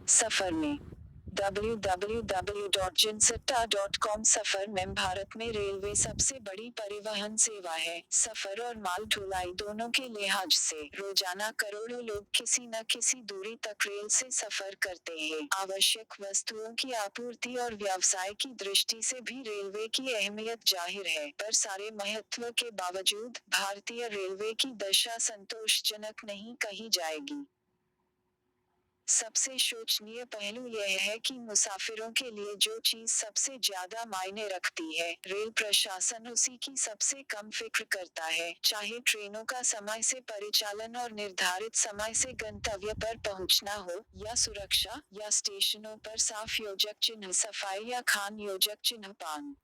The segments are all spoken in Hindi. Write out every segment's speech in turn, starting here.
सफर में www.jinsatta.com सफर में भारत में रेलवे सबसे बड़ी परिवहन सेवा है। सफर और माल ढुलाई दोनों के लिहाज से रोजाना करोड़ों लोग किसी न किसी दूरी तक रेल से सफर करते हैं। आवश्यक वस्तुओं की आपूर्ति और व्यवसाय की दृष्टि से भी रेलवे की अहमियत जाहिर है, पर सारे महत्व के बावजूद भारतीय रेलवे की दशा संतोषजनक नहीं कही जाएगी। सबसे शोचनीय पहलू यह है कि मुसाफिरों के लिए जो चीज सबसे ज्यादा मायने रखती है, रेल प्रशासन उसी की सबसे कम फिक्र करता है, चाहे ट्रेनों का समय से परिचालन और निर्धारित समय से गंतव्य पर पहुंचना हो, या सुरक्षा, या स्टेशनों पर साफ योजक चिन्ह सफाई या खान योजक चिन्ह पान।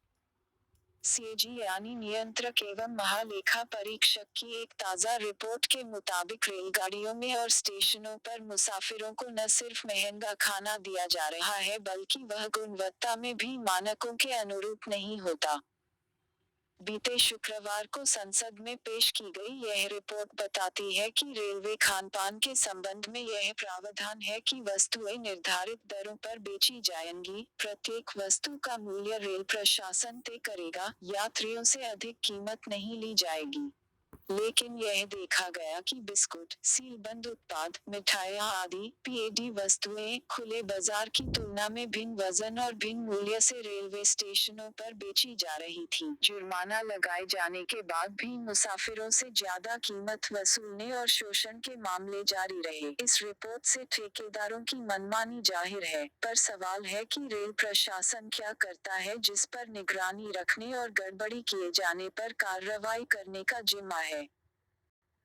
सीएजी यानी नियंत्रक एवं महालेखा परीक्षक की एक ताज़ा रिपोर्ट के मुताबिक रेलगाड़ियों में और स्टेशनों पर मुसाफिरों को न सिर्फ महंगा खाना दिया जा रहा है बल्कि वह गुणवत्ता में भी मानकों के अनुरूप नहीं होता। बीते शुक्रवार को संसद में पेश की गई यह रिपोर्ट बताती है कि रेलवे खानपान के संबंध में यह प्रावधान है कि वस्तुएं निर्धारित दरों पर बेची जाएंगी, प्रत्येक वस्तु का मूल्य रेल प्रशासन तय करेगा, यात्रियों से अधिक कीमत नहीं ली जाएगी। लेकिन यह देखा गया कि बिस्कुट, सीलबंद उत्पाद, मिठाइयाँ आदि पीएडी वस्तुएं खुले बाजार की तुलना में भिन्न वजन और भिन्न मूल्य से रेलवे स्टेशनों पर बेची जा रही थी। जुर्माना लगाए जाने के बाद भी मुसाफिरों से ज्यादा कीमत वसूलने और शोषण के मामले जारी रहे। इस रिपोर्ट से ठेकेदारों की मनमानी जाहिर है, पर सवाल है कि रेल प्रशासन क्या करता है जिस पर निगरानी रखने और गड़बड़ी किए जाने पर कार्रवाई करने का जिम्मा है।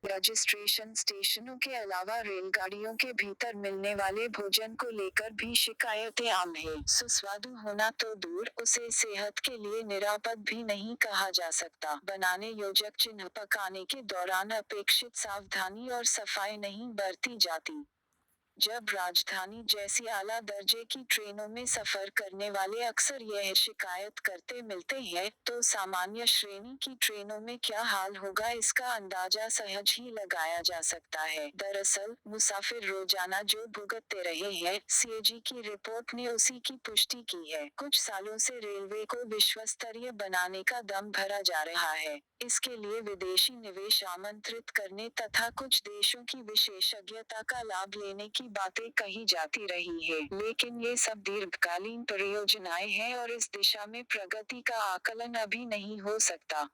रजिस्ट्रेशन स्टेशनों के अलावा रेलगाड़ियों के भीतर मिलने वाले भोजन को लेकर भी शिकायतें आम हैं। सुस्वादु होना तो दूर, उसे सेहत के लिए निरापद भी नहीं कहा जा सकता। बनाने योजक चिन्ह पकाने के दौरान अपेक्षित सावधानी और सफाई नहीं बरती जाती। जब राजधानी जैसी आला दर्जे की ट्रेनों में सफर करने वाले अक्सर यह शिकायत करते मिलते हैं, तो सामान्य श्रेणी की ट्रेनों में क्या हाल होगा इसका अंदाजा सहज ही लगाया जा सकता है। दरअसल, मुसाफिर रोजाना जो भुगतते रहे हैं, सीएजी की रिपोर्ट ने उसी की पुष्टि की है। कुछ सालों से रेलवे को विश्वस्तरीय बनाने का दम भरा जा रहा है। इसके लिए विदेशी निवेश आमंत्रित करने तथा कुछ देशों की विशेषज्ञता का लाभ लेने की बातें कही जाती रही है, लेकिन ये सब दीर्घकालीन परियोजनाएं हैं और इस दिशा में प्रगति का आकलन अभी नहीं हो सकता।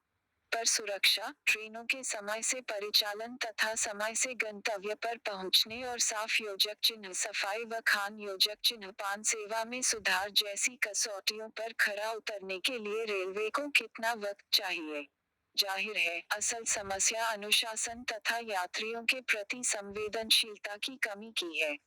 पर सुरक्षा, ट्रेनों के समय से परिचालन तथा समय से गंतव्य पर पहुंचने और साफ योजक चिन्ह सफाई व खान योजक चिन्ह पान सेवा में सुधार जैसी कसौटियों पर खरा उतरने के लिए रेलवे को कितना वक्त चाहिए। जाहिर है, असल समस्या अनुशासन तथा यात्रियों के प्रति संवेदनशीलता की कमी की है।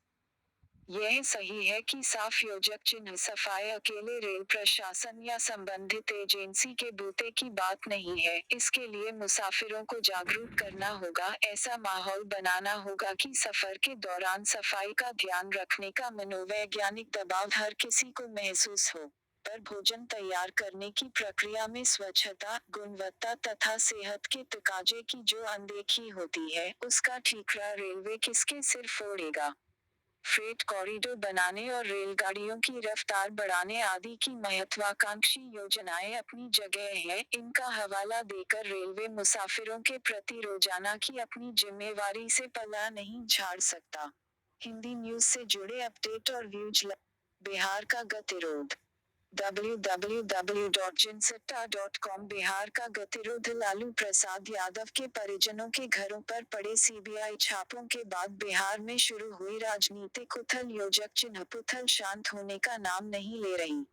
यह सही है कि साफ योजक चिन्ह सफाई अकेले रेल प्रशासन या संबंधित एजेंसी के बूते की बात नहीं है। इसके लिए मुसाफिरों को जागरूक करना होगा, ऐसा माहौल बनाना होगा कि सफर के दौरान सफाई का ध्यान रखने का मनोवैज्ञानिक दबाव हर किसी को महसूस हो। पर भोजन तैयार करने की प्रक्रिया में स्वच्छता, गुणवत्ता तथा सेहत के तकाजे की जो अनदेखी होती है, उसका ठीकरा रेलवे किसके सिर फोड़ेगा। फ्रेट कॉरिडोर बनाने और रेलगाड़ियों की रफ्तार बढ़ाने आदि की महत्वाकांक्षी योजनाएं अपनी जगह हैं, इनका हवाला देकर रेलवे मुसाफिरों के प्रति रोजाना की अपनी जिम्मेवारी से पल्ला नहीं झाड़ सकता। हिंदी न्यूज से जुड़े अपडेट और व्यूज। बिहार का गतिरोध www.jinsatta.com बिहार का गतिरोध लालू प्रसाद यादव के परिजनों के घरों पर पड़े सीबीआई छापों के बाद बिहार में शुरू हुई राजनीतिक उथल योजक चिन्ह पुथल शांत होने का नाम नहीं ले रही।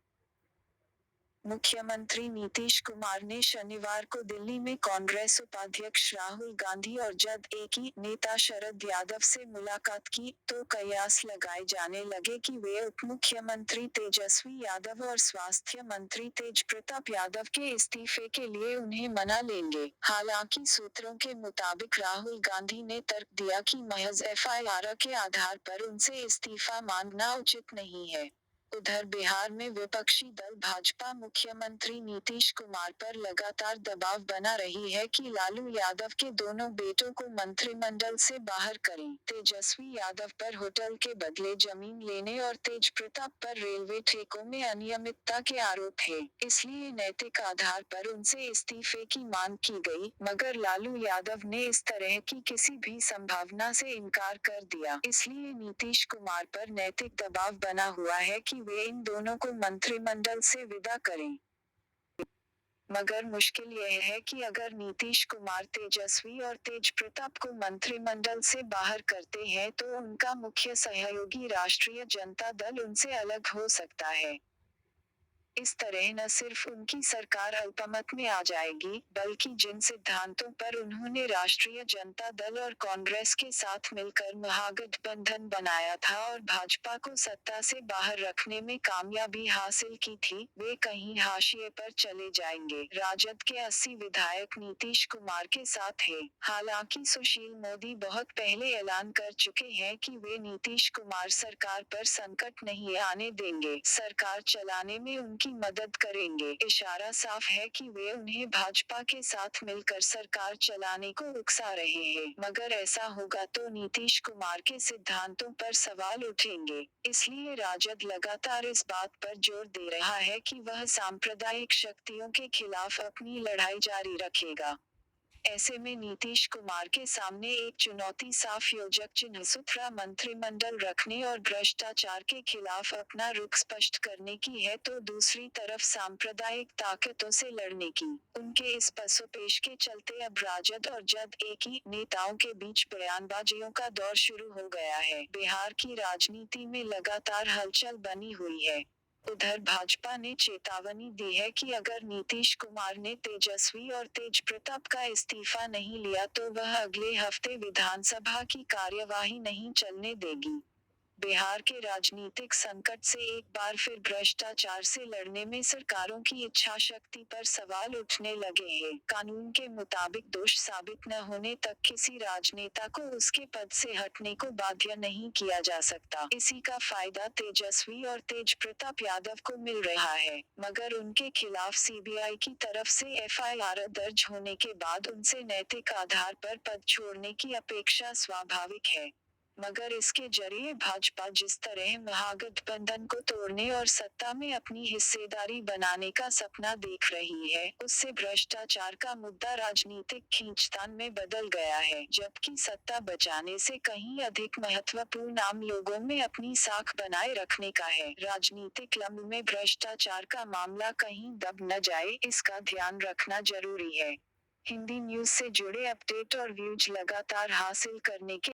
मुख्यमंत्री नीतीश कुमार ने शनिवार को दिल्ली में कांग्रेस उपाध्यक्ष राहुल गांधी और जेडीयू नेता शरद यादव से मुलाकात की, तो कयास लगाए जाने लगे कि वे उपमुख्यमंत्री तेजस्वी यादव और स्वास्थ्य मंत्री तेज प्रताप यादव के इस्तीफे के लिए उन्हें मना लेंगे। हालांकि सूत्रों के मुताबिक राहुल गांधी ने तर्क दिया कि महज एफआईआर के आधार पर उनसे इस्तीफा मांगना उचित नहीं है। उधर बिहार में विपक्षी दल भाजपा मुख्यमंत्री नीतीश कुमार पर लगातार दबाव बना रही है कि लालू यादव के दोनों बेटों को मंत्रिमंडल से बाहर करें। तेजस्वी यादव पर होटल के बदले जमीन लेने और तेज प्रताप पर रेलवे ठेकों में अनियमितता के आरोप है, इसलिए नैतिक आधार पर उनसे इस्तीफे की मांग की गई, मगर लालू यादव ने इस तरह की किसी भी संभावना से इनकार कर दिया। इसलिए नीतीश कुमार पर नैतिक दबाव बना हुआ है कि वे इन दोनों को मंत्रिमंडल से विदा करें। मगर मुश्किल यह है कि अगर नीतीश कुमार तेजस्वी और तेज प्रताप को मंत्रिमंडल से बाहर करते हैं तो उनका मुख्य सहयोगी राष्ट्रीय जनता दल उनसे अलग हो सकता है। इस तरह न सिर्फ उनकी सरकार अल्पमत में आ जाएगी, बल्कि जिन सिद्धांतों पर उन्होंने राष्ट्रीय जनता दल और कांग्रेस के साथ मिलकर महागठबंधन बनाया था और भाजपा को सत्ता से बाहर रखने में कामयाबी हासिल की थी, वे कहीं हाशिए पर चले जाएंगे। राजद के 80 विधायक नीतीश कुमार के साथ हैं। हालांकि सुशील मोदी बहुत पहले ऐलान कर चुके हैं कि वे नीतीश कुमार सरकार पर संकट नहीं आने देंगे, सरकार चलाने में उनकी मदद करेंगे। इशारा साफ है कि वे उन्हें भाजपा के साथ मिलकर सरकार चलाने को उकसा रहे हैं, मगर ऐसा होगा तो नीतीश कुमार के सिद्धांतों पर सवाल उठेंगे। इसलिए राजद लगातार इस बात पर जोर दे रहा है कि वह सांप्रदायिक शक्तियों के खिलाफ अपनी लड़ाई जारी रखेगा। ऐसे में नीतीश कुमार के सामने एक चुनौती साफ योजक चिन्ह सुथरा मंत्रिमंडल रखने और भ्रष्टाचार के खिलाफ अपना रुख स्पष्ट करने की है तो दूसरी तरफ सांप्रदायिक ताकतों से लड़ने की। उनके इस पसोपेश के चलते अब राजद और जदयू नेताओं के बीच बयानबाजियों का दौर शुरू हो गया है। बिहार की राजनीति में लगातार हलचल बनी हुई है। उधर भाजपा ने चेतावनी दी है कि अगर नीतीश कुमार ने तेजस्वी और तेज प्रताप का इस्तीफा नहीं लिया तो वह अगले हफ्ते विधानसभा की कार्यवाही नहीं चलने देगी। बिहार के राजनीतिक संकट से एक बार फिर भ्रष्टाचार से लड़ने में सरकारों की इच्छा शक्ति पर सवाल उठने लगे हैं। कानून के मुताबिक दोष साबित न होने तक किसी राजनेता को उसके पद से हटने को बाध्य नहीं किया जा सकता। इसी का फायदा तेजस्वी और तेज प्रताप यादव को मिल रहा है, मगर उनके खिलाफ सीबीआई की तरफ से एफआईआर दर्ज होने के बाद उनसे नैतिक आधार पर पद छोड़ने की अपेक्षा स्वाभाविक है। मगर इसके जरिए भाजपा जिस तरह महागठबंधन को तोड़ने और सत्ता में अपनी हिस्सेदारी बनाने का सपना देख रही है, उससे भ्रष्टाचार का मुद्दा राजनीतिक खींचतान में बदल गया है, जबकि सत्ता बचाने से कहीं अधिक महत्वपूर्ण आम लोगों में अपनी साख बनाए रखने का है। राजनीतिक लंब में भ्रष्टाचार का मामला कहीं दब न जाए, इसका ध्यान रखना जरूरी है। हिंदी न्यूज से जुड़े अपडेट और व्यूज लगातार हासिल करने के